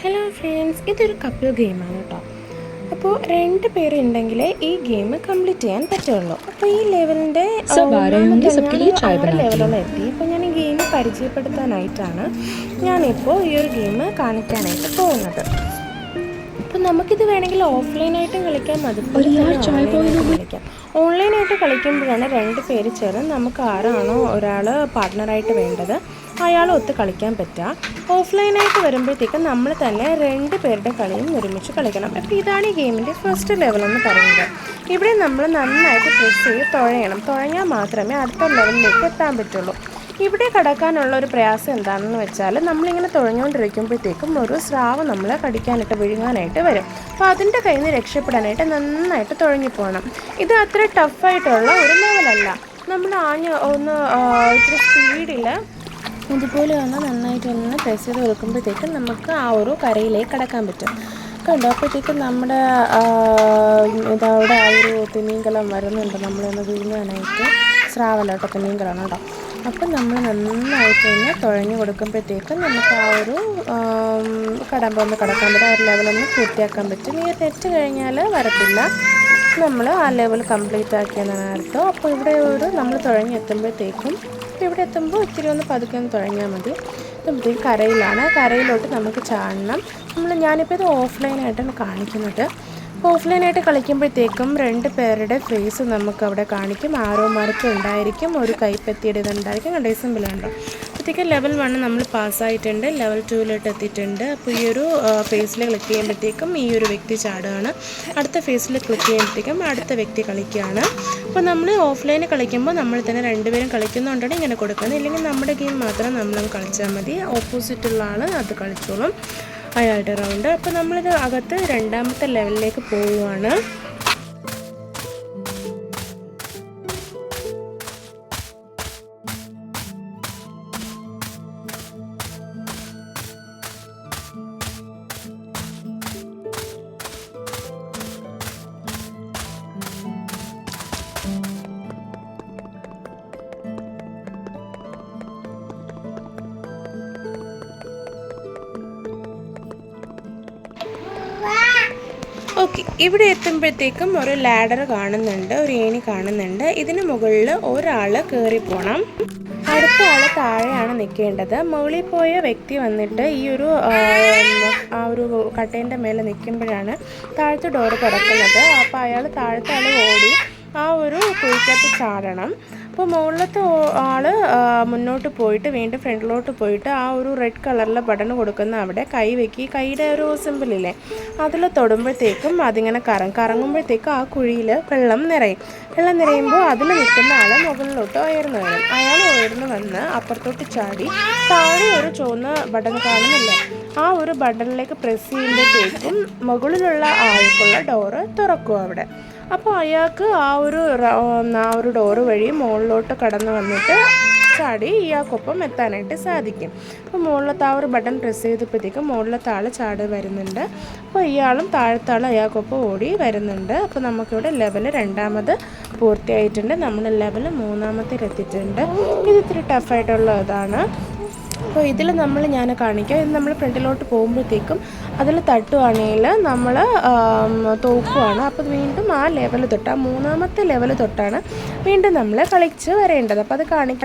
Hello friends, ഇതൊരു couple ഗെയിമാണ് കേട്ടോ. അപ്പോൾ 2 പേരുണ്ടെങ്കിലേ ഈ ഗെയിം കംപ്ലീറ്റ് ചെയ്യാൻ പറ്റുള്ളൂ. അപ്പോൾ ഈ ലെവലിൻ്റെ 6 ലെവലോളം എത്തി. ഇപ്പോൾ ഞാൻ ഈ ഗെയിം പരിചയപ്പെടുത്താനായിട്ടാണ് ഞാനിപ്പോൾ ഈ ഒരു ഗെയിം കാണിക്കാനായിട്ട് പോകുന്നത്. അപ്പോൾ നമുക്കിത് വേണമെങ്കിൽ ഓഫ്ലൈനായിട്ടും കളിക്കാം, അതുപോലെ കളിക്കാം. ഓൺലൈനായിട്ട് കളിക്കുമ്പോഴാണ് 2 പേര് ചേർന്ന് നമുക്ക് ആരാണോ ഒരാൾ പാർട്ട്ണറായിട്ട് വേണ്ടത് അയാൾ ഒത്ത് കളിക്കാൻ പറ്റുക. ഓഫ്ലൈനായിട്ട് വരുമ്പോഴത്തേക്കും നമ്മൾ തന്നെ 2 പേരുടെ കളിയും ഒരുമിച്ച് കളിക്കണം. അപ്പോൾ ഇതാണ് ഈ ഗെയിമിൻ്റെ ഫസ്റ്റ് ലെവലെന്ന് പറയുന്നത്. ഇവിടെ നമ്മൾ നന്നായിട്ട് പ്രസ് ചെയ്ത് തുഴഞ്ഞാൽ മാത്രമേ അടുത്ത ലെവലിലേക്ക് എത്താൻ പറ്റുള്ളൂ. ഇവിടെ കടക്കാനുള്ള ഒരു പ്രയാസം എന്താണെന്ന് വെച്ചാൽ നമ്മളിങ്ങനെ തുഴഞ്ഞുകൊണ്ടിരിക്കുമ്പോഴത്തേക്കും ഒരു സ്രാവ് നമ്മളെ കടിക്കാനായിട്ട് വിഴുങ്ങാനായിട്ട് വരും. അപ്പോൾ അതിൻ്റെ കയ്യിൽ നിന്ന് രക്ഷപ്പെടാനായിട്ട് നന്നായിട്ട് തുഴഞ്ഞു ഇത് അത്ര ടഫായിട്ടുള്ള ഒരു ലെവലല്ല. നമ്മൾ ഇത്തിരി സ്പീഡിൽ ഇതുപോലെ നന്നായിട്ടൊന്ന് പ്രസ് ചെയ്ത് കൊടുക്കുമ്പോഴത്തേക്കും നമുക്ക് ആ ഒരു കരയിലേക്ക് കടക്കാൻ പറ്റും. കണ്ടോ, അപ്പോഴത്തേക്കും നമ്മുടെ ഇതവിടെ ആ ഒരു തിമിംഗലം വരുന്നുണ്ട് നമ്മളൊന്ന് വീഴാനായിട്ട്. സ്രാവലോട്ടോ, തിമിംഗലമാണ് കേട്ടോ. അപ്പം നമ്മൾ നന്നായിട്ട് തന്നെ തുഴഞ്ഞു കൊടുക്കുമ്പോഴത്തേക്കും നമുക്ക് ആ ഒരു കടമ്പ ഒന്ന് കടക്കാൻ പറ്റും, ആ ഒരു ലെവലൊന്ന് പൂർത്തിയാക്കാൻ പറ്റും. ഈ തെറ്റ് കഴിഞ്ഞാൽ വരത്തില്ല, നമ്മൾ ആ ലെവൽ കംപ്ലീറ്റ് ആക്കിയെന്നാണ് അർത്ഥം. അപ്പോൾ ഇവിടെ നമ്മൾ തുഴഞ്ഞെത്തുമ്പോഴത്തേക്കും ഇവിടെ എത്തുമ്പോൾ ഇത്തിരി ഒന്ന് പതുക്കെ ഒന്ന് തുഴഞ്ഞാൽ മതി. ഇതുമ്പോഴത്തേക്കും കരയിലോട്ട് നമുക്ക് ചാടണം. ഞാനിപ്പോൾ ഇത് ഓഫ്ലൈനായിട്ടാണ് കാണിക്കുന്നത്. ഓഫ്ലൈനായിട്ട് കളിക്കുമ്പോഴത്തേക്കും 2 പേരുടെ ഫേസ് നമുക്ക് അവിടെ കാണിക്കും. ആരോ മാർക്ക് ഉണ്ടായിരിക്കും, ഒരു കൈപ്പത്തിയുടെ ഇതുണ്ടായിരിക്കും. കണ്ടേ, സിമ്പിളുണ്ടോ. അപ്പോഴത്തേക്കും ലെവൽ 1 നമ്മൾ പാസ്സായിട്ടുണ്ട്, ലെവൽ 2 എത്തിയിട്ടുണ്ട്. അപ്പോൾ ഈ ഒരു ഫേസിൽ ക്ലിക്ക് ചെയ്യുമ്പോഴത്തേക്കും ഈ ഒരു വ്യക്തി ചാടുകയാണ്. അടുത്ത ഫേസിൽ ക്ലിക്ക് ചെയ്യുമ്പോഴത്തേക്കും അടുത്ത വ്യക്തി കളിക്കുകയാണ്. അപ്പോൾ നമ്മൾ ഓഫ്ലൈനിൽ കളിക്കുമ്പോൾ നമ്മൾ തന്നെ 2 പേരും കളിക്കുന്നുണ്ടെങ്കിൽ ഇങ്ങനെ കൊടുക്കുന്നത്, ഇല്ലെങ്കിൽ നമ്മുടെ ഗെയിം മാത്രം നമ്മളൊന്ന് കളിച്ചാൽ മതി. ഓപ്പോസിറ്റുള്ള ആൾ അത് കളിച്ചോളും അയാളുടെ റൗണ്ട്. അപ്പോൾ നമ്മളിത് അകത്ത് 2ാമത്തെ ലെവലിലേക്ക് പോവുകയാണ്. ഓക്കെ, ഇവിടെ എത്തുമ്പോഴത്തേക്കും ഒരു ലാഡർ കാണുന്നുണ്ട്, ഒരു ഏണി കാണുന്നുണ്ട്. ഇതിന് മുകളിൽ ഒരാൾ കയറിപ്പോണം, അടുത്ത ആൾ താഴെയാണ് നിൽക്കേണ്ടത്. മുകളിൽ പോയ വ്യക്തി വന്നിട്ട് ഈ ഒരു ആ ഒരു കട്ടേൻ്റെ മേലെ നിൽക്കുമ്പോഴാണ് താഴത്തെ ഡോറ് തുറക്കുന്നത്. അപ്പോൾ അയാൾ താഴത്തെ ആൾ ഓടി ആ ഒരു കുഴിക്കകത്ത് ചാടണം. അപ്പോൾ മുകളിലത്തെ ആൾ മുന്നോട്ട് പോയിട്ട് വീണ്ടും ഫ്രണ്ടിലോട്ട് പോയിട്ട് ആ ഒരു റെഡ് കളറിലെ ബട്ടൺ കൊടുക്കുന്ന അവിടെ കൈ വെക്കി, കൈയുടെ ഒരു സിമ്പിളില്ലേ അതിൽ തൊടുമ്പോഴത്തേക്കും അതിങ്ങനെ കറങ്ങുമ്പോഴത്തേക്കും ആ കുഴിയിൽ വെള്ളം നിറയുമ്പോൾ അതിൽ നിൽക്കുന്ന ആൾ മുകളിലോട്ട് ഉയർന്നു വരും. അയാൾ ഉയർന്നു വന്ന് അപ്പുറത്തോട്ട് ചാടി താഴെ ഒരു ചുവന്ന ബട്ടൺ കാണുന്നില്ലേ, ആ ഒരു ബട്ടണിലേക്ക് പ്രസ് ചെയ്യുമ്പോഴത്തേക്കും മുകളിലുള്ള ആൾക്കുള്ള ഡോറ് തുറക്കും അവിടെ. അപ്പോൾ അയാൾക്ക് ആ ഒരു ഡോറ് വഴി മുകളിലോട്ട് കടന്നു വന്നിട്ട് ചാടി ഇയാൾക്കൊപ്പം എത്താനായിട്ട് സാധിക്കും. അപ്പോൾ മുകളിലത്തെ ആ ഒരു ബട്ടൺ പ്രസ് ചെയ്തപ്പോഴത്തേക്കും മുകളിലത്തെ ആൾ ചാടി വരുന്നുണ്ട്. അപ്പോൾ ഇയാളും താഴത്തെ ആൾ അയാൾക്കൊപ്പം ഓടി വരുന്നുണ്ട്. അപ്പോൾ നമുക്കിവിടെ ലെവൽ 2ാമത് പൂർത്തിയായിട്ടുണ്ട്. നമ്മൾ ലെവൽ 3ാമത്തേലെത്തിയിട്ടുണ്ട്. ഇത് ഇത്തിരി ടഫായിട്ടുള്ള ഇതാണ്. അപ്പോൾ ഇതിൽ ഞാൻ കാണിക്കാം. ഇത് നമ്മൾ ഫ്രണ്ടിലോട്ട് പോകുമ്പോഴത്തേക്കും അതിൽ തട്ടുവാണെങ്കിൽ നമ്മൾ തോക്കുവാണ്. അപ്പോൾ വീണ്ടും ആ ലെവൽ തൊട്ട്, ആ 3ാമത്തെ ലെവൽ തൊട്ടാണ് വീണ്ടും നമ്മൾ കളിച്ച് വരേണ്ടത്. അപ്പോൾ അത് കാണിക്കണം.